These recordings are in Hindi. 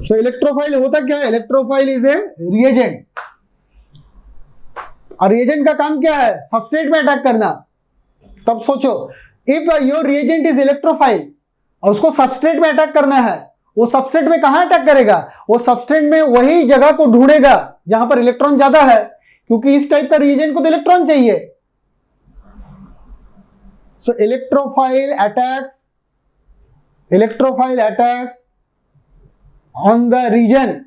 सो इलेक्ट्रोफाइल होता क्या है? इलेक्ट्रोफाइल इज ए रिएजेंट, और रिएजेंट का काम क्या है? सबस्ट्रेट में अटैक करना। तब सोचो, if your reagent is electrophile और उसको सबस्ट्रेट में अटैक करना है, वो सबस्ट्रेट में कहां अटैक करेगा? वो सबस्ट्रेट में वही जगह को ढूंढेगा जहां पर इलेक्ट्रॉन ज्यादा है, क्योंकि इस टाइप का रिएजेंट को तो इलेक्ट्रॉन चाहिए। So electrophile attacks on the region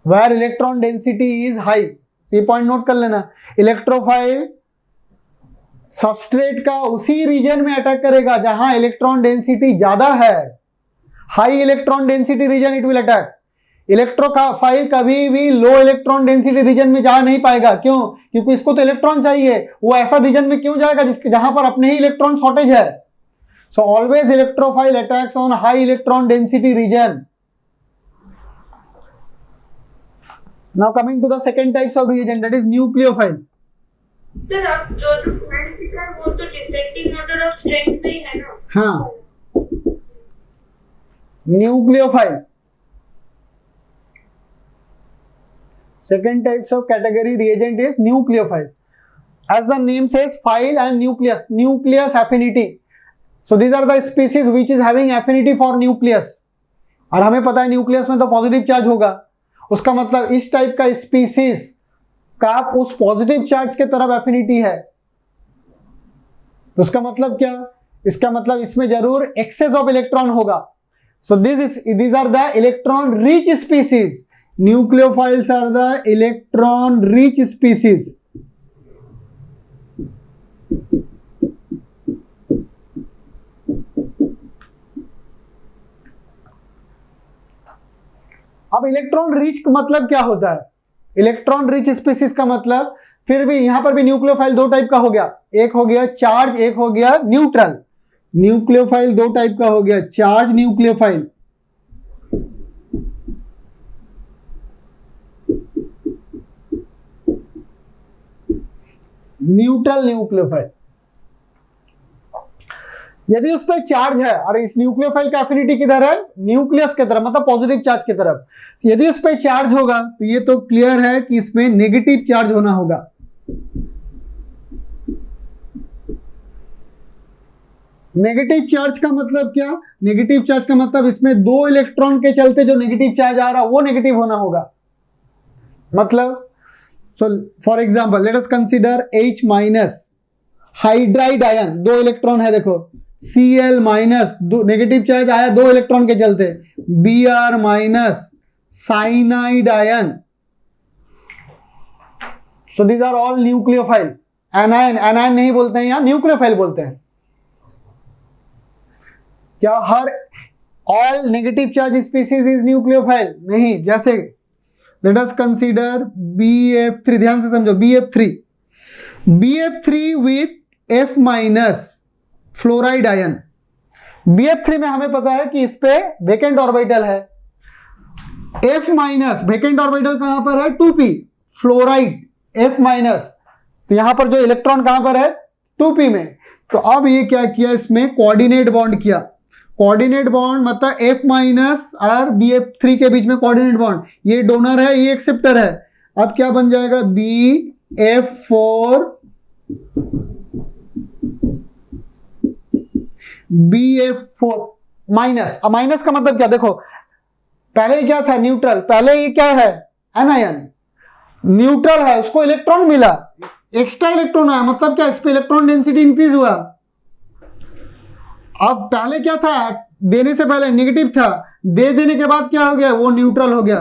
where electron density is high. ये पॉइंट नोट कर लेना, इलेक्ट्रोफाइल सबस्ट्रेट का उसी रीजन में अटैक करेगा जहां इलेक्ट्रॉन डेंसिटी ज्यादा है। High electron density region it will attack. Electrophile कभी भी लो इलेक्ट्रॉन डेंसिटी रीजन में जा नहीं पाएगा। क्यों? क्योंकि इसको तो इलेक्ट्रॉन चाहिए। वो ऐसा रीजन में क्यों जाएगा जहां पर अपने ही इलेक्ट्रॉन शॉर्टेज है? So always electrophile attacks on high electron density region. Now coming to the second types of reagent, that is nucleophile. Sir अब जो पॉइंट दिखा है वो तो डिसेंडिंग ऑर्डर ऑफ स्ट्रेंथ में है ना? हाँ, nucleophile. Second types of category reagent is nucleophile. As the name says, phile and nucleus affinity. So these are the species which is having affinity for nucleus. और हमें पता है न्यूक्लियस में तो पॉजिटिव चार्ज होगा, उसका मतलब इस टाइप का स्पीसीज का उस पॉजिटिव चार्ज के तरफ एफिनिटी है। उसका मतलब क्या? इसका मतलब इसमें जरूर एक्सेस ऑफ इलेक्ट्रॉन होगा। सो these are the electron rich species. Nucleophiles are the electron rich species. अब इलेक्ट्रॉन रिच मतलब क्या होता है? इलेक्ट्रॉन रिच स्पीसीज का मतलब, फिर भी यहां पर भी न्यूक्लियोफाइल दो टाइप का हो गया, एक हो गया चार्ज, एक हो गया न्यूट्रल। न्यूक्लियोफाइल दो टाइप का हो गया, चार्ज न्यूक्लियोफाइल। Neutral nucleophile. यदि उस पर चार्ज है और इस न्यूक्लियोफाइल का एफिनिटी किधर है? न्यूक्लियस की तरफ, मतलब पॉजिटिव चार्ज की तरफ। यदि उस पर चार्ज होगा तो ये तो क्लियर है कि इसमें नेगेटिव चार्ज होना होगा। नेगेटिव चार्ज का मतलब क्या? नेगेटिव चार्ज का मतलब इसमें दो इलेक्ट्रॉन के चलते जो नेगेटिव चार्ज आ रहा है वो नेगेटिव होना होगा। मतलब so for example let us consider H minus hydride ion, दो इलेक्ट्रॉन है, देखो Cl माइनस, नेगेटिव चार्ज आया दो इलेक्ट्रॉन के चलते, Br minus cyanide ion. So these are all nucleophile. Anion नहीं बोलते हैं, यहां न्यूक्लियोफाइल बोलते हैं। क्या हर all negative charge species is nucleophile? नहीं। जैसे लेट अस कंसीडर BF3, ध्यान से समझो, BF3 with F minus fluoride ion. BF3 में हमें पता है कि इस पे वेकेंट ऑर्बिटल है, F माइनस वेकेंट ऑर्बिटल कहां पर है? 2p, फ्लोराइड F माइनस, तो यहां पर जो इलेक्ट्रॉन कहां पर है? 2p में। तो अब ये क्या किया, इसमें कोऑर्डिनेट बॉन्ड किया। कोऑर्डिनेट बॉन्ड मतलब F माइनस और BF3 के बीच में कोऑर्डिनेट बॉन्ड, ये डोनर है, ये एक्सेप्टर है। अब क्या बन जाएगा? BF4 minus. अब माइनस का मतलब क्या? देखो पहले क्या था? न्यूट्रल। पहले ये क्या है? एनायन। न्यूट्रल है, उसको इलेक्ट्रॉन मिला, एक्स्ट्रा इलेक्ट्रॉन आया, मतलब क्या? इस पे इलेक्ट्रॉन डेंसिटी इंक्रीज हुआ। अब पहले क्या था? देने से पहले नेगेटिव था, दे देने के बाद क्या हो गया? वो न्यूट्रल हो गया,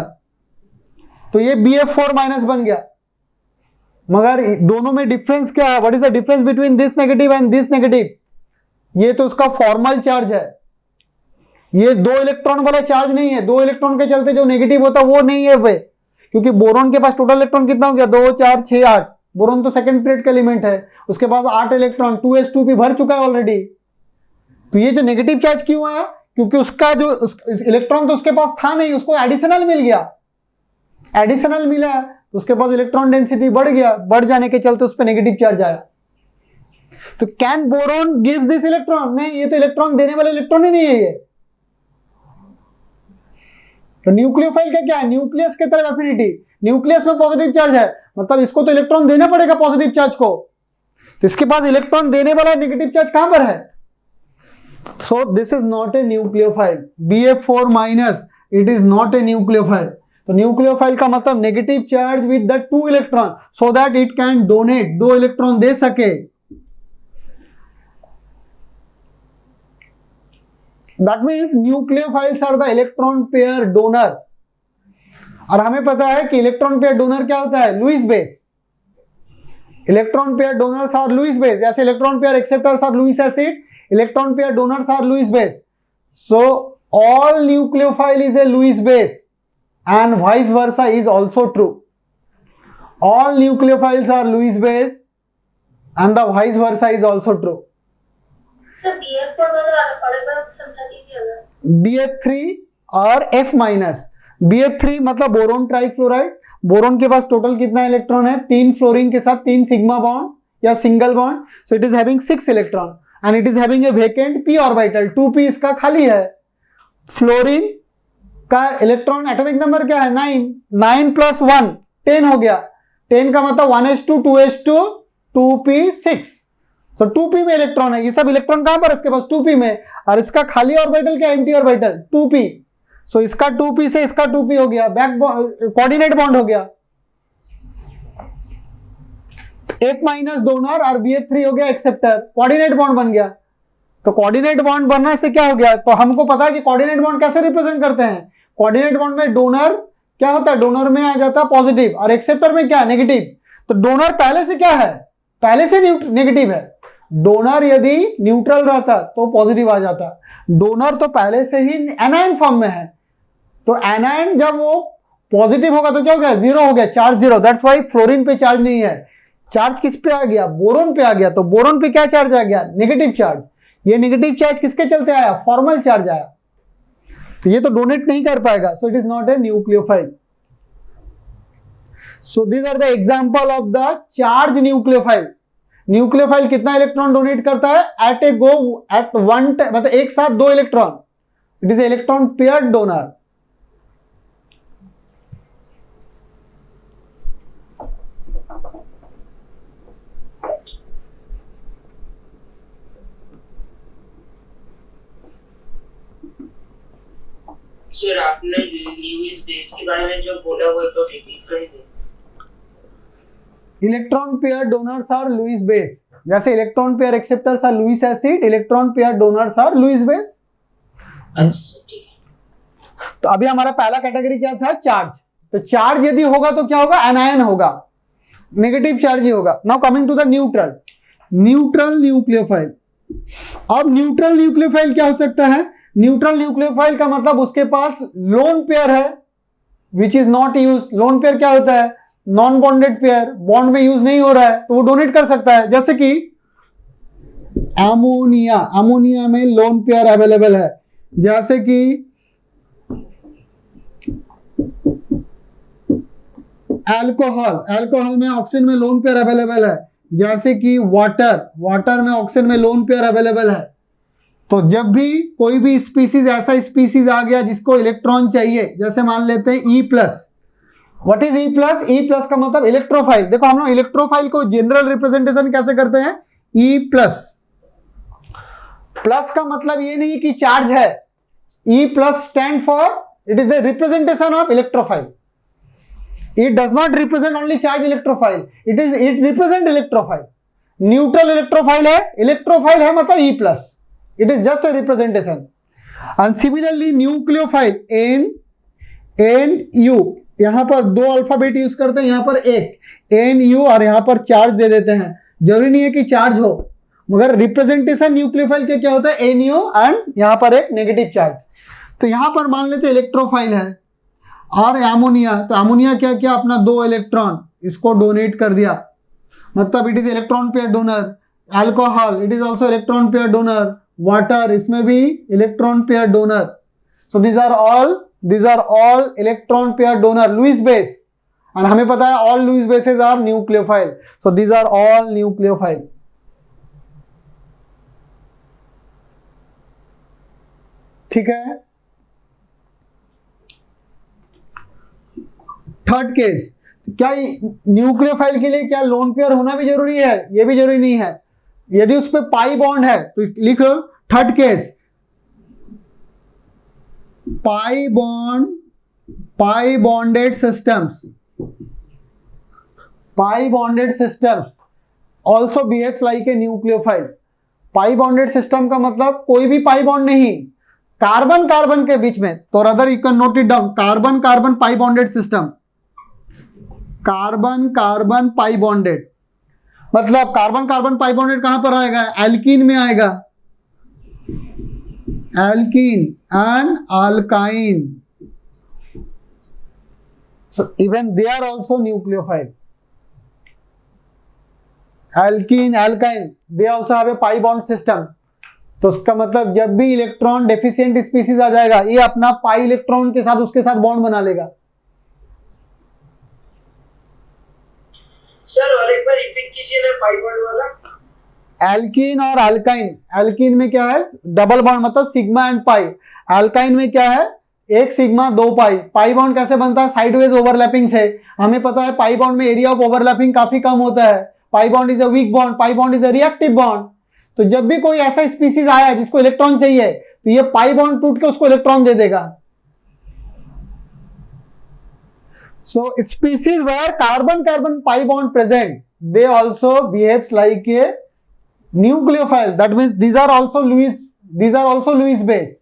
तो ये BF4 माइनस बन गया। मगर दोनों में डिफरेंस क्या है? What is the difference between this negative and this negative? ये तो उसका फॉर्मल चार्ज है, ये दो इलेक्ट्रॉन वाला चार्ज नहीं है। दो इलेक्ट्रॉन के चलते जो नेगेटिव होता है वो नहीं है वे, क्योंकि बोरॉन के पास टोटल इलेक्ट्रॉन कितना हो गया? 2 4 6 8। बोरॉन तो सेकंड पीरियड का एलिमेंट है, उसके पास 8 इलेक्ट्रॉन, 2s2p भर चुका है ऑलरेडी। तो ये जो नेगेटिव चार्ज क्यों आया? क्योंकि उसका जो इलेक्ट्रॉन तो उसके पास था नहीं, उसको एडिशनल मिल गया। एडिशनल मिला तो उसके पास इलेक्ट्रॉन डेंसिटी बढ़ गया, बढ़ जाने के चलते उस पर नेगेटिव चार्ज आया। तो can boron gives this electron? नहीं, ये तो इलेक्ट्रॉन देने वाला इलेक्ट्रॉन ही नहीं है ये। तो न्यूक्लियोफाइल का क्या है, न्यूक्लियस की तरफ एफिनिटी, न्यूक्लियस में पॉजिटिव चार्ज है, मतलब इसको तो इलेक्ट्रॉन देना पड़ेगा पॉजिटिव चार्ज को, तो इसके पास इलेक्ट्रॉन देने वाला नेगेटिव चार्ज कहां पर है, so this is not a nucleophile, BF4 minus, it is not a nucleophile. तो न्यूक्लियोफाइल का मतलब negative charge with the 2 electron, so that it can donate, 2 electron दे सके। That means nucleophiles are the electron pair donor. और हमें पता है कि इलेक्ट्रॉन पेयर डोनर क्या होता है, Lewis base. Electron pair donors are Lewis base, जैसे electron pair acceptors are Lewis acid, electron pair donors are Lewis base. So all nucleophile is a Lewis base and vice versa is also true. All nucleophiles are Lewis base and the vice versa is also true. तो BF4 वाला और एक बार समझा दीजिए अगर। BF3 और F माइनस। BF3 मतलब बोरोन ट्राइफ्लोराइड, बोरोन के पास टोटल कितना इलेक्ट्रॉन है, 3 फ्लोरीन के साथ 3 सिग्मा बॉन्ड या single bond, so it is having 6 electron and it is having A vacant p orbital, 2p इसका खाली है। फ्लोरीन का इलेक्ट्रॉन एटॉमिक नंबर क्या है, 9, 9 + 1 10 हो गया, 10 का मतलब 1s2 2s2 2p6, तो 2p में इलेक्ट्रॉन है, ये सब इलेक्ट्रॉन कहां पर, इसके पास 2p में, और इसका खाली ऑर्बिटल क्या, एंटी ऑर्बिटल 2p, सो इसका 2p से इसका 2p हो गया, बैक कोऑर्डिनेट बॉन्ड हो गया। F माइनस डोनर और BF3 हो गया एक्सेप्टर, कोऑर्डिनेट बॉन्ड बन गया। तो कोऑर्डिनेट बॉन्ड बनने से क्या हो गया, तो हमको पता है कि कोऑर्डिनेट बॉन्ड कैसे रिप्रेजेंट करते हैं, कोऑर्डिनेट बॉन्ड में डोनर क्या होता है, डोनर में आ जाता है पॉजिटिव और एक्सेप्टर में क्या है, नेगेटिव। तो डोनर पहले से क्या है, पहले से नेगेटिव है, डोनर यदि न्यूट्रल रहता तो पॉजिटिव आ जाता, डोनर तो पहले से ही एनायन फॉर्म में है, तो एनायन जब वो पॉजिटिव होगा तो क्या हो गया, 0 हो गया, चार्ज 0, दैट्स व्हाई फ्लोरीन पे चार्ज नहीं है, चार्ज किस पे आ गया, बोरोन पे आ गया, तो बोरोन पे क्या चार्ज आ गया, नेगेटिव चार्ज। ये नेगेटिव चार्ज किसके चलते आया, फॉर्मल चार्ज आया, तो ये तो डोनेट नहीं कर पाएगा, so it is not a nucleophile. So these are the example of the charge nucleophile. Nucleophile कितना इलेक्ट्रॉन डोनेट करता है, at a go, at one, मतलब एक साथ 2 electron, it is electron pair donor. Sir आपने लुईस बेस के बारे में जो बोला वो एक बार रिपीट कर दीजिए। Electron pair donors are Lewis base, जैसे electron pair acceptors are Lewis acid, electron pair donors are Lewis base. अच्छा ठीक है। तो अभी हमारा पहला कैटेगरी क्या था, चार्ज। तो चार्ज यदि होगा तो क्या होगा, एनायन होगा, नेगेटिव चार्ज ही होगा। Now coming to the neutral, neutral nucleophile. अब न्यूट्रल न्यूक्लियोफाइल क्या हो सकता है, न्यूट्रल न्यूक्लियोफाइल का मतलब उसके पास लोन पेयर है which is not use. Lone pair क्या होता है, नॉन बॉन्डेड पेयर, बॉन्ड में यूज नहीं हो रहा है तो वो डोनेट कर सकता है, जैसे कि अमोनिया, अमोनिया में लोन पेयर अवेलेबल है, जैसे कि अल्कोहल, अल्कोहल में ऑक्सीजन में लोन पेयर अवेलेबल है, जैसे कि वाटर, वाटर में ऑक्सीजन में लोन पेयर अवेलेबल है। तो जब भी कोई भी स्पीसीज, ऐसा स्पीसीज आ गया जिसको इलेक्ट्रॉन चाहिए, जैसे मान लेते हैं E+, what is E+? E+ का मतलब इलेक्ट्रोफाइल। देखो हम लोग इलेक्ट्रोफाइल को जनरल रिप्रेजेंटेशन कैसे करते हैं, E+, प्लस का मतलब ये नहीं कि चार्ज है, E+ stand for, it is a representation of electrophile, it does not represent only charge electrophile, it represent electrophile। Neutral electrophile है, इलेक्ट्रोफाइल है मतलब E+, it is just a representation। and similarly nucleophile NU, यहां पर 2 अल्फाबेट यूज करते हैं, यहां पर एक NU और यहां पर चार्ज दे देते हैं, जरूरी नहीं है कि चार्ज हो, मगर रिप्रेजेंटेशन न्यूक्लियोफाइल के क्या होता है, NU एंड यहां पर एक नेगेटिव चार्ज। तो यहां पर मान लेते इलेक्ट्रोफाइल है और एमोनिया, तो एमोनिया क्या किया, अपना 2 इलेक्ट्रॉन इसको डोनेट कर दिया, मतलब it is electron pair donor. Alcohol, it is also electron pair donor. Water, इसमें भी electron pair donor. So these are all electron pair donor, Lewis base, और हमें पता है all Lewis bases are nucleophile, so these are all nucleophile. ठीक है, थर्ड केस, क्या न्यूक्लियोफाइल के लिए क्या लोन पेयर होना भी जरूरी है? ये भी जरूरी नहीं है। यदि उस पर पाई बॉन्ड है तो लिखो third case, pi bonded systems, pi bonded systems also behaves like a nucleophile. Pi bonded system का मतलब कोई भी पाई बॉन्ड नहीं, कार्बन कार्बन के बीच में, तो other you can note it down, carbon carbon pi bonded system, carbon carbon pi bonded, मतलब कार्बन कार्बन पाई बॉन्डेड कहां पर आएगा? एल्कीन में आएगा, alkene and alkyne, so even they are also nucleophile. Alkene alkyne they also have a pi bond system. तो उसका मतलब जब भी इलेक्ट्रॉन डेफिशिएंट स्पीसीज आ जाएगा, ये अपना पाई इलेक्ट्रॉन के साथ उसके साथ बॉन्ड बना लेगा। सर और एक बार रिपीट कीजिए ना पाई बॉन्ड वाला। एल्कीन और अल्काइन, एल्कीन में क्या है? डबल बॉन्ड, मतलब सिग्मा एंड पाई। अल्काइन में क्या है? एक सिग्मा दो पाई। पाई बॉन्ड कैसे बनता है? साइडवेज ओवरलैपिंग से। हमें पता है पाई बॉन्ड में एरिया ऑफ ओवरलैपिंग काफी कम होता है। Pi bond is a weak bond, pi bond is a reactive bond. तो जब भी कोई ऐसा स्पीसीज आया जिसको इलेक्ट्रॉन चाहिए, तो ये पाई बॉन्ड टूट के उसको इलेक्ट्रॉन दे देगा। So species where carbon-carbon pi bond present, they also behaves like a nucleophile. That means these are also Lewis base.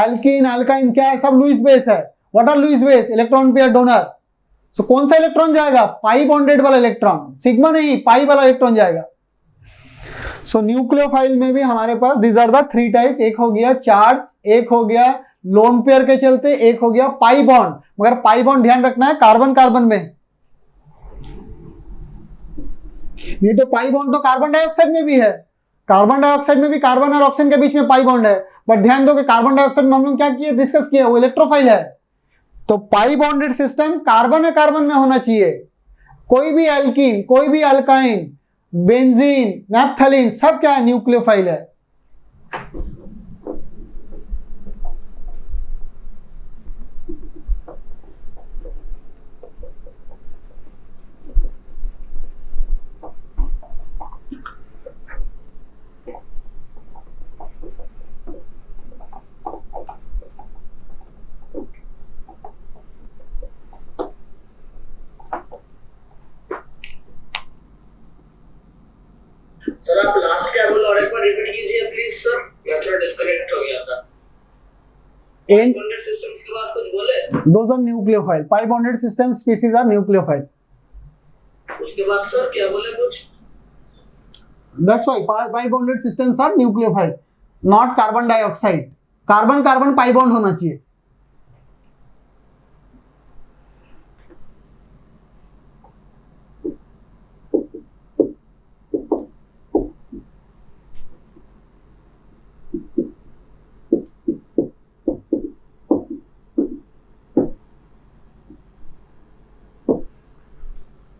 Alkene, alkyne क्या है? सब Lewis base है। What are Lewis base? Electron pair donor. So कौन सा इलेक्ट्रॉन जाएगा? पाई बॉन्डेड वाला इलेक्ट्रॉन, सिग्मा नहीं, पाई वाला इलेक्ट्रॉन जाएगा। So न्यूक्लियोफाइल में भी हमारे पास these are the three types, एक हो गया चार्ज, एक हो गया लोन पेयर के चलते, एक हो गया पाई बॉन्ड। मगर पाई बॉन्ड ध्यान रखना है कार्बन कार्बन में, नहीं तो पाई बॉन्ड तो कार्बन डाइऑक्साइड में भी है। कार्बन डाइऑक्साइड में भी कार्बन और ऑक्सीजन के बीच में पाई बॉन्ड है, बट ध्यान दो कि कार्बन डाइऑक्साइड में हम लोग क्या किए, डिस्कस किए, वो इलेक्ट्रोफाइल है। तो पाई बॉन्डेड सिस्टम कार्बन है कार्बन में होना चाहिए। कोई भी एल्कीन, कोई भी अल्काइन, बेंजीन, नैप्थलीन, सब क्या है? न्यूक्लियोफाइल है। सर आप लास्ट क्या बोला और एक बार रिपीट कीजिए प्लीज सर, या थोड़ा डिस्कनेक्ट हो गया था। In बॉन्डेड सिस्टम्स के बाद कुछ बोले? those are nucleophile. Pi bonded system species are nucleophile. उसके बाद सर क्या बोले कुछ? That's why pi bonded systems are nucleophile, not carbon dioxide. Carbon carbon pi bond होना चाहिए।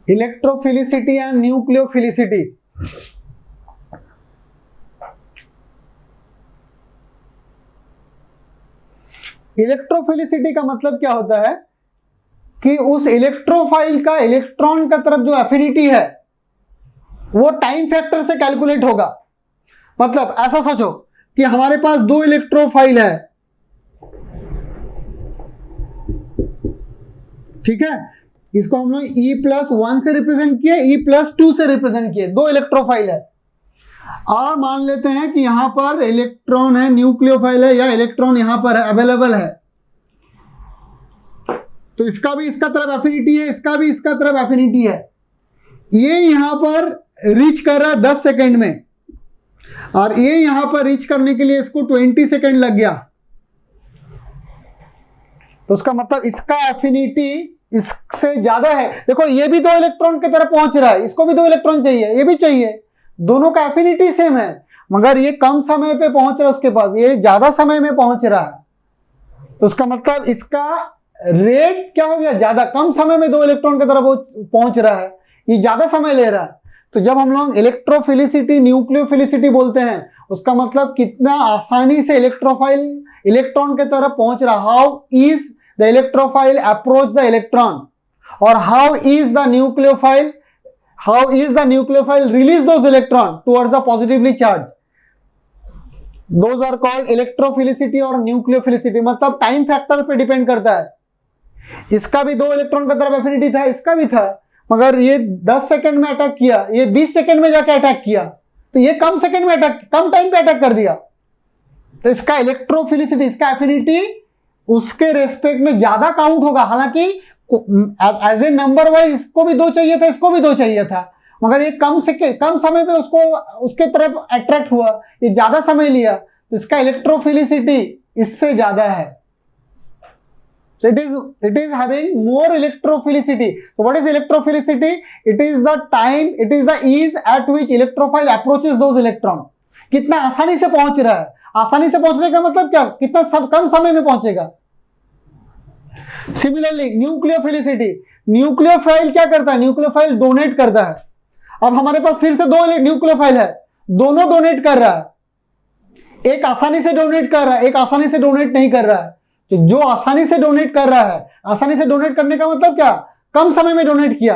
Electrophilicity and nucleophilicity. इलेक्ट्रोफिलिसिटी का मतलब क्या होता है कि उस इलेक्ट्रोफाइल का इलेक्ट्रॉन का तरफ जो एफिनिटी है वो टाइम फैक्टर से कैलकुलेट होगा। मतलब ऐसा सोचो कि हमारे पास दो इलेक्ट्रोफाइल है, ठीक है, इसको हम लोग E+1 से रिप्रेजेंट किए, E+2 से रिप्रेजेंट किए, दो इलेक्ट्रोफाइल है। और मान लेते हैं कि यहां पर इलेक्ट्रॉन है, न्यूक्लियोफाइल है, या इलेक्ट्रॉन यहां पर है, अवेलेबल है, तो इसका भी इसका तरफ एफिनिटी है, इसका भी इसका तरफ एफिनिटी है। ये यहां पर रीच कर रहा है 10 सेकेंड में, और ये यहां पर रीच करने के लिए इसको 20 सेकेंड लग गया। तो उसका मतलब इसका एफिनिटी इससे ज्यादा है। देखो ये भी दो इलेक्ट्रॉन की तरफ पहुंच रहा है, इसको भी दो इलेक्ट्रॉन चाहिए, ये भी चाहिए, दोनों का एफिनिटी सेम है, मगर ये कम समय पे पहुंच रहा है उसके पास, ये ज्यादा समय में पहुंच रहा है। तो उसका मतलब इसका रेट क्या हो गया, ज्यादा, कम समय में दो इलेक्ट्रॉन की तरफ पहुंच रहा है, ये ज्यादा समय ले रहा है। तो जब हम लोग इलेक्ट्रोफिलिसिटी न्यूक्लियोफिलिसिटी बोलते हैं, उसका मतलब कितना आसानी से इलेक्ट्रोफाइल इलेक्ट्रॉन की तरफ पहुंच रहा, how is the electrophile approach the electron, और how is the nucleophile release those electron towards the positively charge, those are called electrophilicity और न्यूक्लियोफिलिसिटी। मतलब टाइम फैक्टर पे डिपेंड करता है। इसका भी 2 इलेक्ट्रॉन का तरफ एफिनिटी था, इसका भी था, मगर ये 10 सेकंड में अटैक किया, ये 20 सेकंड में जाके अटैक किया, तो ये कम टाइम पे अटैक कर दिया। तो इसका इलेक्ट्रोफिलिसिटी, इसका एफिनिटी उसके रेस्पेक्ट में ज्यादा काउंट होगा। हालांकि एज ए नंबर वाइज इसको भी 2 चाहिए था, इसको भी 2 चाहिए था, मगर ये कम समय पे उसके तरफ अट्रैक्ट हुआ, ये ज्यादा समय लिया, तो इसका इलेक्ट्रोफिलिसिटी इससे ज्यादा है। So it is having more electrophilicity. So what is electrophilicity? It is the ease at which electrophile approaches those electron. कितना आसानी से पहुंच रहा है। आसानी से पहुंचने का मतलब क्या, कितना कम समय में पहुंचेगा। सिमिलरली न्यूक्लियोफिलिसिटी, न्यूक्लियोफाइल क्या करता है, न्यूक्लियोफाइल डोनेट करता है। अब हमारे पास फिर से 2 न्यूक्लियोफाइल है, दोनों डोनेट कर रहा है। एक आसानी से डोनेट कर रहा है, एक आसानी से डोनेट नहीं कर रहा है। तो जो आसानी से डोनेट कर रहा है, आसानी से डोनेट करने का मतलब क्या, कम समय में डोनेट किया,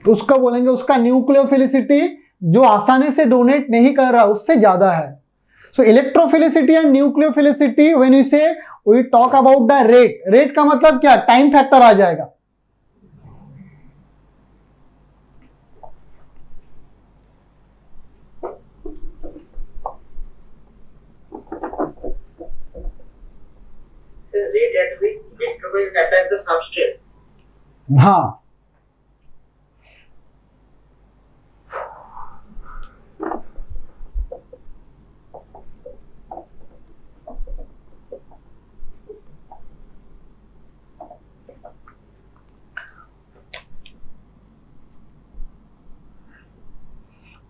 तो उसका बोलेंगे उसका न्यूक्लियोफिलिसिटी जो आसानी से डोनेट नहीं कर रहा उससे ज्यादा है। So electrophilicity and nucleophilicity, when we say we talk about the rate का मतलब क्या, टाइम फैक्टर आ जाएगा। Rate at which electrophile attacks the substrate. हाँ,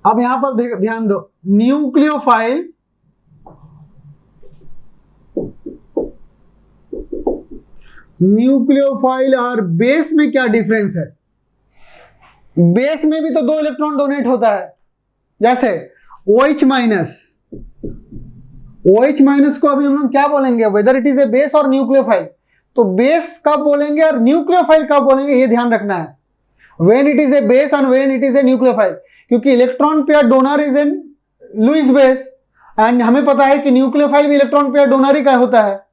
अब यहां पर ध्यान दो, न्यूक्लियोफाइल और बेस में क्या डिफरेंस है। बेस में भी तो 2 इलेक्ट्रॉन डोनेट होता है, जैसे OH माइनस, को अभी हम क्या बोलेंगे, weather it is a base और न्यूक्लियोफाइल। तो बेस कब बोलेंगे और न्यूक्लियोफाइल कब बोलेंगे, ये ध्यान रखना है। When it is a base and when it is a nucleophile, क्योंकि electron pair donor is in Lewis base, and हमें पता है कि न्यूक्लियोफाइल भी इलेक्ट्रॉन पेयर डोनर ही का होता है।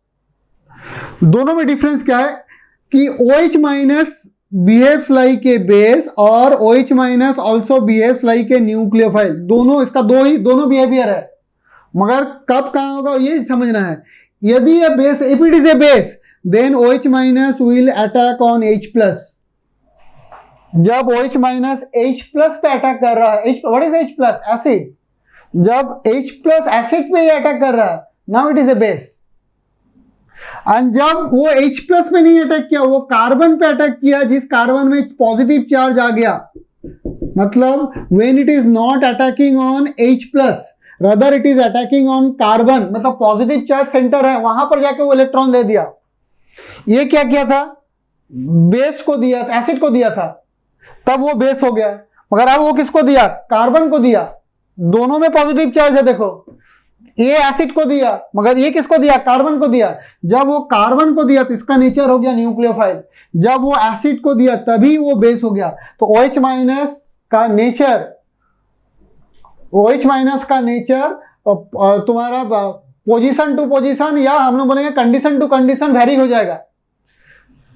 दोनों में डिफरेंस क्या है कि OH माइनस बिहेव्स लाइक ए बेस और OH minus also behaves like a nucleophile. दोनों, इसका दोनों बिहेवियर है, मगर कब कहां होगा ये समझना है। यदि ये base, if it is a base, then OH minus will attack on H plus. जब OH माइनस H प्लस पे अटैक कर रहा है, what is H plus, acid, जब H प्लस एसिड पे ये अटैक कर रहा है, now it is a base. And जब वो H प्लस में नहीं अटैक किया, वो कार्बन पे अटैक किया, जिस कार्बन में पॉजिटिव चार्ज आ गया, मतलब when it is not attacking on H plus, rather it is attacking on carbon, मतलब पॉजिटिव चार्ज सेंटर है, वहां पर जाके वो इलेक्ट्रॉन दे दिया। ये क्या किया था, बेस को दिया था, एसिड को दिया था, तब वो बेस हो गया। मगर अब वो किसको दिया, कार्बन को दिया। दोनों में पॉजिटिव चार्ज है, देखो ये एसिड को दिया, मगर ये किसको दिया, कार्बन को दिया। जब वो कार्बन को दिया तो इसका नेचर हो गया न्यूक्लियोफाइल, जब वो एसिड को दिया तभी वो बेस हो गया। तो OH माइनस का नेचर तुम्हारा पोजीशन टू पोजीशन, या हम लोग बोलेंगे कंडीशन टू कंडीशन वेरी हो जाएगा।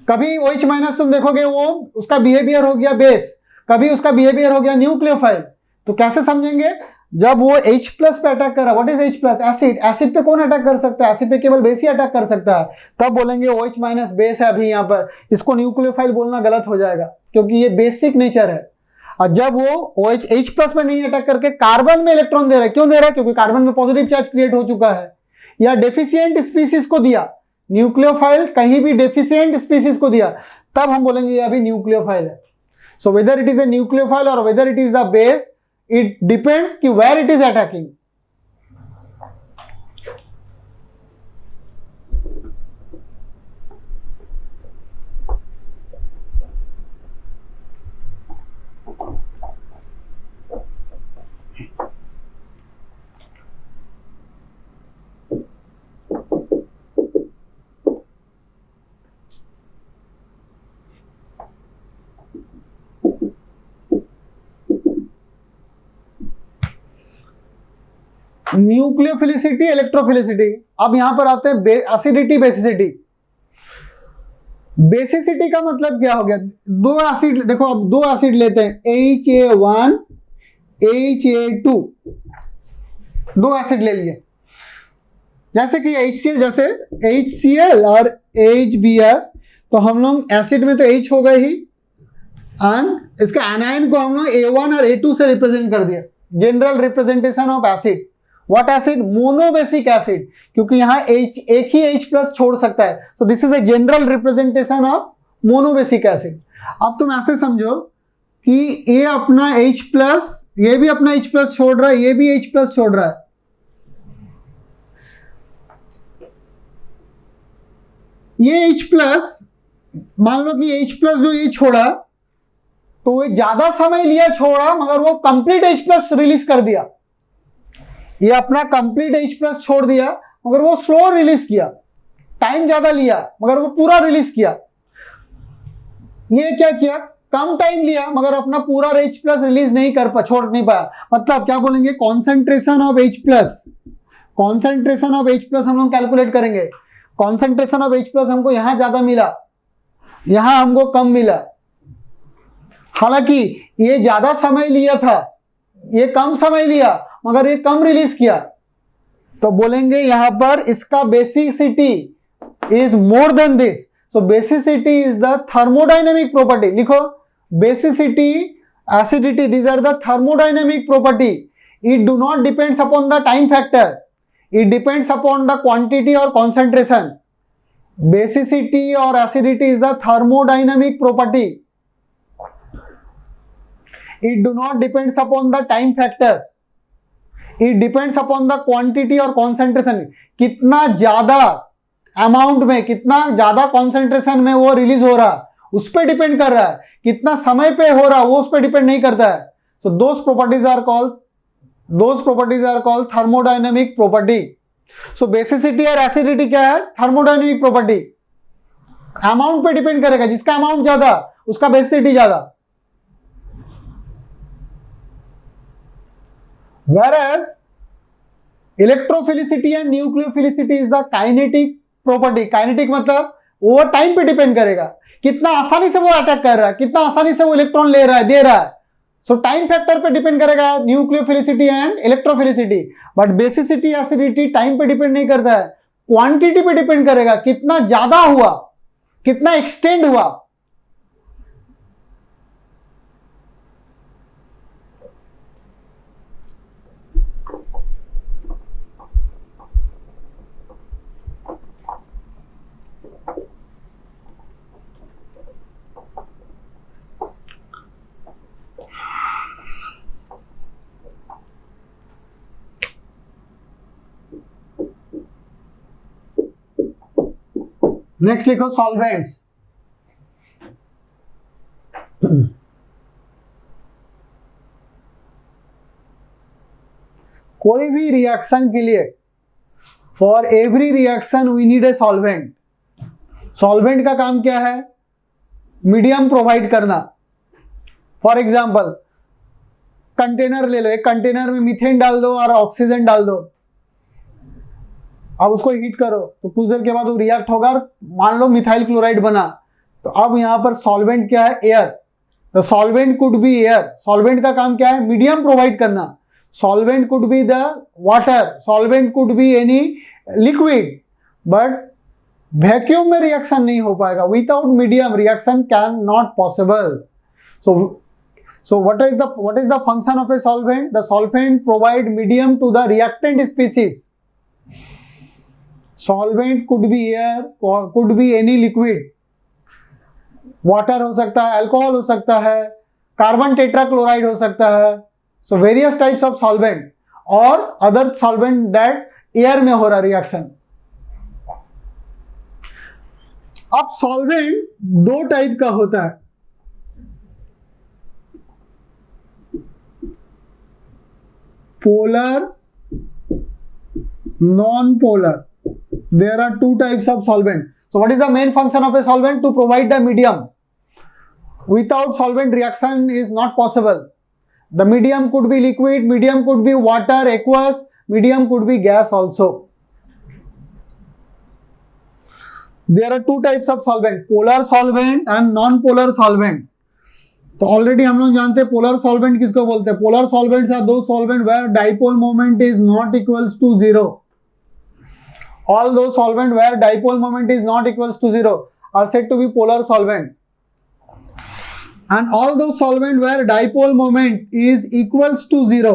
कभी OH माइनस तुम देखोगे वो उसका बिहेवियर हो गया बेस, कभी उसका बिहेवियर हो गया न्यूक्लियोफाइल। तो कैसे समझेंगे, जब वो H प्लस पे अटैक कर रहा है, what is H plus, acid, acid पे कौन अटैक कर सकता है, एसिड पे केवल बेस ही अटैक कर सकता है, तब बोलेंगे OH माइनस बेस है। अभी यहाँ पर इसको न्यूक्लियोफाइल बोलना गलत हो जाएगा, क्योंकि ये बेसिक नेचर है। और जब वो H प्लस में नहीं अटैक करके कार्बन में इलेक्ट्रॉन दे रहा है, क्यों दे रहा है, क्योंकि कार्बन में पॉजिटिव चार्ज क्रिएट हो चुका है, या डेफिशिएंट स्पीसीज को दिया, न्यूक्लियोफाइल कहीं भी डेफिशिएंट स्पीसीज को दिया, तब हम बोलेंगे ये अभी न्यूक्लियोफाइल है। So whether it is a nucleophile और whether it is the base, it depends कि where it is attacking. Nucleophilicity, electrophilicity. अब यहां पर आते हैं एसिडिटी, बेसिसिटी। बेसिसिटी का मतलब क्या हो गया? दो एसिड, देखो अब दो एसिड लेते हैं, HA1 HA2, दो एसिड ले लिए, जैसे कि HCl, जैसे HCl और HBr, तो हम लोग एसिड में तो H हो गए ही, एंड इसका एनायन को हम लोग A1 और A2 से रिप्रेजेंट कर दिया। General representation of acid, what acid? Monobasic acid, क्योंकि यहां H एक ही H प्लस छोड़ सकता है, तो this is a general representation of monobasic acid. अब तुम ऐसे समझो कि ये अपना H प्लस, ये भी अपना H प्लस छोड़ रहा है, ये भी H प्लस छोड़ रहा है। ये H प्लस, मान लो कि H प्लस जो ये छोड़ा, तो ये ज्यादा समय लिया छोड़ा, मगर वो कंप्लीट H प्लस रिलीज कर दिया। ये अपना कंप्लीट H प्लस छोड़ दिया, मगर वो स्लो रिलीज किया, टाइम ज्यादा लिया, मगर वो पूरा रिलीज किया। ये क्या किया? कम टाइम लिया, मगर अपना पूरा H प्लस रिलीज नहीं कर छोड़ नहीं पाया। मतलब क्या बोलेंगे? Concentration of H plus, concentration of H plus हम लोग कैलकुलेट करेंगे। कॉन्सेंट्रेशन ऑफ H प्लस हमको यहां ज्यादा मिला, यहां हमको कम मिला। हालांकि ये ज्यादा समय लिया था, ये कम समय लिया, मगर ये कम रिलीज किया, तो बोलेंगे यहां पर इसका basicity is more than this. So basicity is the thermodynamic property. लिखो, basicity, acidity, these are the thermodynamic property. It do not depends upon the time factor, it depends upon the quantity और कॉन्सेंट्रेशन। बेसिसिटी और acidity is the thermodynamic property, it do not depends upon the time factor, it depends upon the quantity और concentration। कितना ज्यादा अमाउंट में, कितना ज्यादा कॉन्सेंट्रेशन में वो रिलीज हो रहा है, उस पर डिपेंड कर रहा है। कितना समय पे हो रहा है वो उस पर डिपेंड नहीं करता है। So those properties are called thermodynamic property. So basicity और एसिडिटी क्या है? Thermodynamic property. अमाउंट पे डिपेंड करेगा, जिसका अमाउंट ज्यादा उसका बेसिसिटी ज्यादा। Whereas electrophilicity and nucleophilicity is the kinetic property। Kinetic मतलब ओवर टाइम पे डिपेंड करेगा, कितना आसानी से वो अटैक कर रहा है, कितना आसानी से वो इलेक्ट्रॉन ले रहा है, दे रहा है। सो टाइम फैक्टर पे डिपेंड करेगा nucleophilicity and electrophilicity. But basicity, acidity time पे डिपेंड नहीं करता है, क्वांटिटी पे डिपेंड करेगा, कितना ज्यादा हुआ, कितना एक्सटेंड हुआ। नेक्स्ट लिखो सॉल्वेंट्स। कोई भी रिएक्शन के लिए, for every reaction we need a solvent. Solvent का काम क्या है? मीडियम प्रोवाइड करना। फॉर एग्जाम्पल, कंटेनर ले लो, एक कंटेनर में मीथेन डाल दो और ऑक्सीजन डाल दो, अब उसको हीट करो तो कुछ देर के बाद वो रिएक्ट होगा, मान लो मिथाइल क्लोराइड बना। तो अब यहां पर सॉल्वेंट क्या है? Air. The solvent could be air. Solvent का काम क्या है? मीडियम प्रोवाइड करना। Solvent could be the water, solvent could be any liquid, but vacuum में रिएक्शन नहीं हो पाएगा। Without medium reaction can not possible. So what is the function of a solvent? The solvent provide medium to the reactant species. Solvent could be air, could be any liquid. Water हो सकता है, अल्कोहल हो सकता है, कार्बन टेट्राक्लोराइड हो सकता है। So various types of solvent और अदर सॉल्वेंट दैट एयर में हो रहा रिएक्शन। अब सॉल्वेंट दो टाइप का होता है, polar, non-polar. There are two types of solvent. So what is the main function of a solvent? To provide the medium. Without solvent reaction is not possible. The medium could be liquid, medium could be water, aqueous, medium could be gas also. There are two types of solvent, polar solvent and non-polar solvent. तो ऑलरेडी हम लोग जानते हैं पोलर सॉल्वेंट किसको बोलते हैं. Polar solvents are those solvent where dipole moment is not equals to zero. All those solvent where dipole moment is not equals to zero are said to be polar solvent. And all those solvent where dipole moment is equals to zero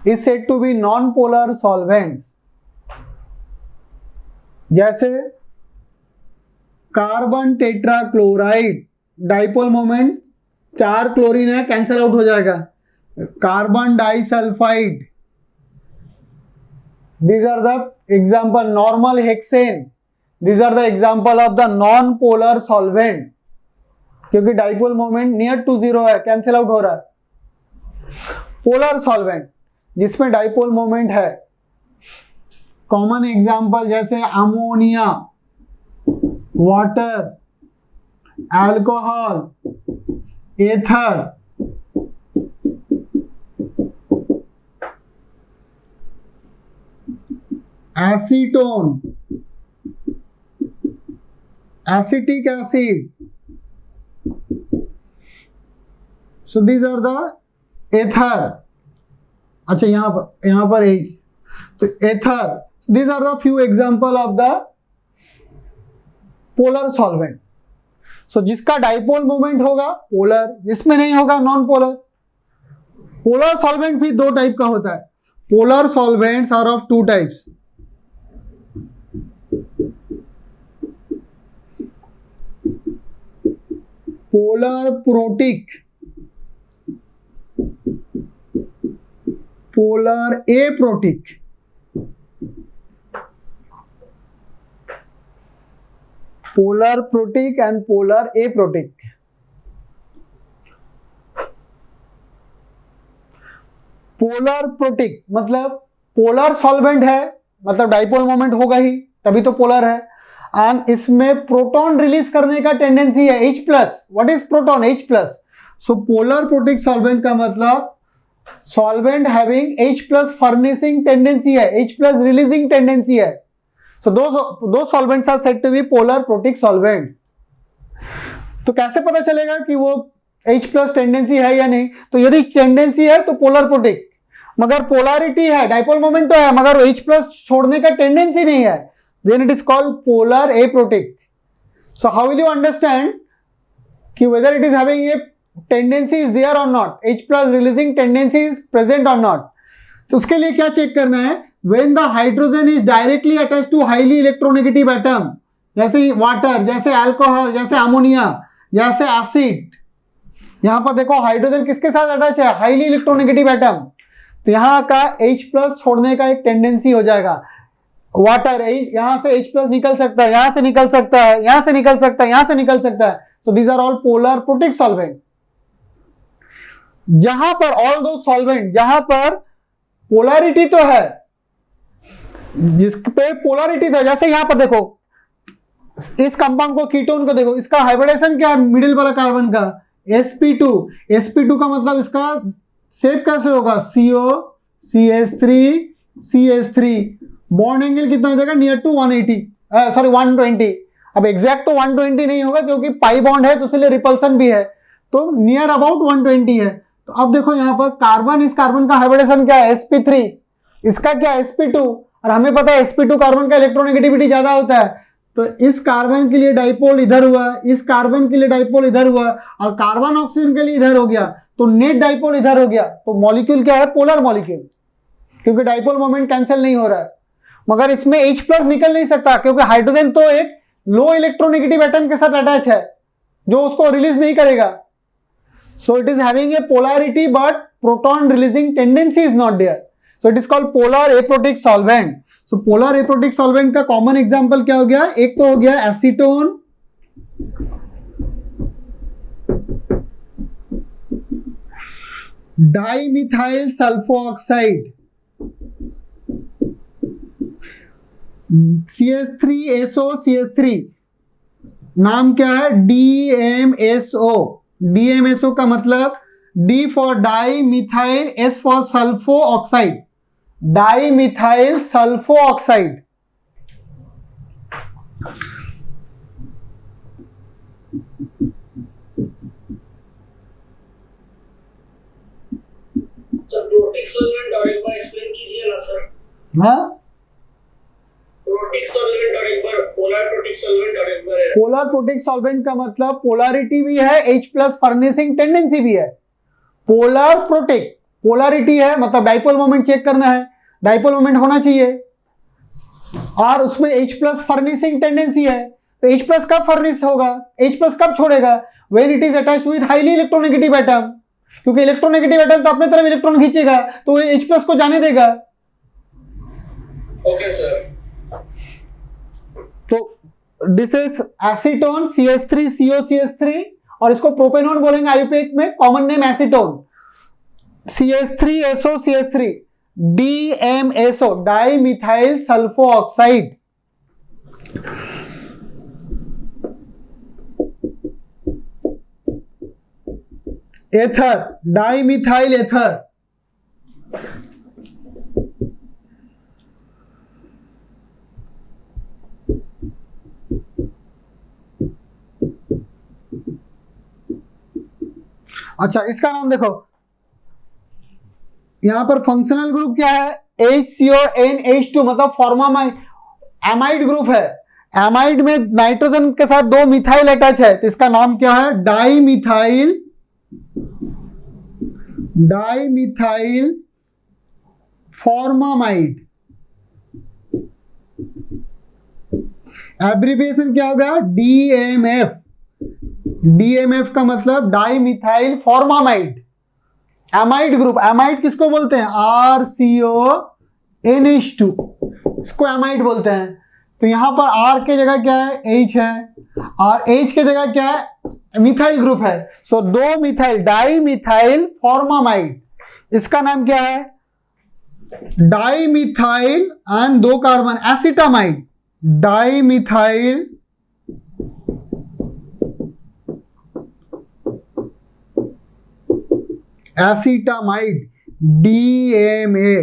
is said to be non-polar solvents. जैसे carbon tetrachloride, dipole moment 4 chlorine है, कैंसल आउट हो जाएगा. Carbon disulphide, these are the example. Normal hexane, these are the example of the non-polar solvent, क्योंकि dipole moment near to zero है, कैंसिल आउट हो रहा है. पोलर सॉल्वेंट जिसमें डाइपोल मोमेंट है, कॉमन एग्जांपल जैसे ammonia, water, alcohol, ether, acetone, acetic acid. So these are the ether. अच्छा यहाँ पर एक तो ether. These are the few example of the polar solvent. So जिसका डाइपोल मोमेंट होगा पोलर, जिसमें नहीं होगा नॉन पोलर. पोलर सॉल्वेंट भी दो टाइप का होता है. Polar solvents are of two types. Polar protic, polar aprotic. Polar protic and polar aprotic. Polar protic मतलब पोलर सॉल्वेंट है, मतलब डाइपोल मोमेंट होगा ही, तभी तो पोलर है. एंड इसमें प्रोटॉन रिलीज करने का टेंडेंसी है H plus. What is proton? H plus. So polar protic solvent का मतलब solvent having H plus furnishing tendency है, H प्लस रिलीजिंग टेंडेंसी है. So those solvents are said to be polar protic solvent. तो कैसे पता चलेगा कि वो H प्लस टेंडेंसी है या नहीं? तो यदि टेंडेंसी है तो पोलर प्रोटिक, मगर पोलैरिटी है, डाइपोल मोमेंट तो है मगर H प्लस छोड़ने का टेंडेंसी नहीं है, then it is called polar aprotic. So how will you understand कि whether it is having a tendency is there or not, H plus releasing tendency is present or not? तो उसके लिए क्या चेक करना है? When the hydrogen is directly attached to highly electronegative atom, जैसे वाटर, जैसे अल्कोहल, जैसे अमोनिया, जैसे एसिड. यहां पर देखो हाइड्रोजन किसके साथ अटैच है? Highly electronegative atom. तो यहां का H प्लस छोड़ने का एक टेंडेंसी हो जाएगा. वाटर यहां से H प्लस निकल सकता है, यहां से निकल सकता है, यहां से निकल सकता है, यहां से निकल सकता है. So these are all polar protic solvent. जहां पर ऑल दो सॉल्वेंट जहां पर पोलैरिटी तो है, जिस पे पोलैरिटी था, जैसे यहां पर देखो इस कंपाउंड को, कीटोन को देखो, इसका हाइब्रिडेशन क्या है मिडिल वाला कार्बन का? sp2. sp2 का मतलब इसका शेप कैसे होगा? CO, CH3, CH3. Bond angle कितना हो जाएगा? Near to 120. अब एग्जैक्ट तो 120 नहीं होगा क्योंकि पाई बॉन्ड है तो इसलिए रिपल्सन भी है, तो नियर अबाउट 120 है. तो अब देखो यहाँ पर कार्बन, इस कार्बन का हाइब्रिडेशन क्या है? sp3. इसका क्या है? sp2. और हमें पता है sp2 कार्बन का इलेक्ट्रोनेगेटिविटी ज्यादा होता है, तो इस कार्बन के लिए डाइपोल इधर हुआ, इस कार्बन के लिए डाइपोल इधर हुआ, और कार्बन ऑक्सीजन के लिए इधर हो गया, तो नेट डाइपोल इधर हो गया. तो मॉलिक्यूल क्या है? पोलर मॉलिक्यूल, क्योंकि डाइपोल मोमेंट कैंसिल नहीं हो रहा है. मगर इसमें H प्लस निकल नहीं सकता क्योंकि हाइड्रोजन तो एक लो इलेक्ट्रोनेगेटिव एटम के साथ अटैच है जो उसको रिलीज नहीं करेगा. So it is having a polarity but proton releasing tendency is not there. So it is called polar aprotic solvent. So polar aprotic solvent का कॉमन एग्जांपल क्या हो गया? एक तो हो गया एसीटोन, डाइमिथाइल सल्फोऑक्साइड, CH3SO, CH3 नाम क्या है? DMSO. DMSO का मतलब D for di methyl, S for sulpho oxide. Die methyl sulpho oxide. Sir protic solvent और एक बार एक्सप्लेन कीजिए ना सर। हाँ, प्रोटिक सॉल्वेंट और एक बार पोलर प्रोटिक सॉल्वेंट और एक बार पोलर प्रोटिक सॉल्वेंट का मतलब पोलैरिटी भी है, H+ फर्निशिंग टेंडेंसी भी है। पोलर प्रोटिक पोलैरिटी है मतलब डाइपोल मोमेंट चेक करना है, डाइपोल मोमेंट होना चाहिए, और उसमें H+ फर्निशिंग टेंडेंसी है। तो H+ कब फर्निश होगा, H+ कब छोड़ेगा, when it is attached with highly electronegative atom, क्योंकि इलेक्ट्रोनेगेटिव एटम तो अपने तरफ इलेक्ट्रॉन खींचेगा तो वो H+ को जाने देगा। Okay sir. तो दिस इज एसीटोन CH3COCH3, और इसको प्रोपेनॉन बोलेंगे आयुपेक में, common name acetone. CH3SOCH3 DMSO di methyl sulpho oxide. Ether, di methyl ether. अच्छा, इसका नाम देखो, यहां पर फंक्शनल ग्रुप क्या है, HCONH2 मतलब फॉर्मामाइड, एमाइड ग्रुप है। एमाइड में नाइट्रोजन के साथ 2 मिथाइल अटैच है, तो इसका नाम क्या है, डाई मिथाइल फॉर्मामाइड। एब्रिविएशन क्या होगा, DMF। DMF का मतलब di methyl formamide. Amide group, amide किसको बोलते हैं, RCONH2, इसको एमाइड बोलते हैं। तो यहां पर R के जगह क्या है, H है, और H के जगह क्या है, मिथाइल ग्रुप है। सो 2 मिथाइल, डाई मिथाइल फॉर्मामाइड, इसका नाम क्या है, di methyl and 2 carbon acetamide, di methyl acetamide, DMA।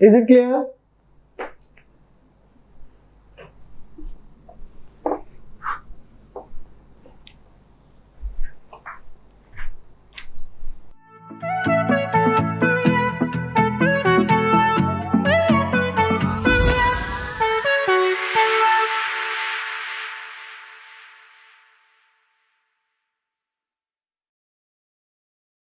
Is it clear?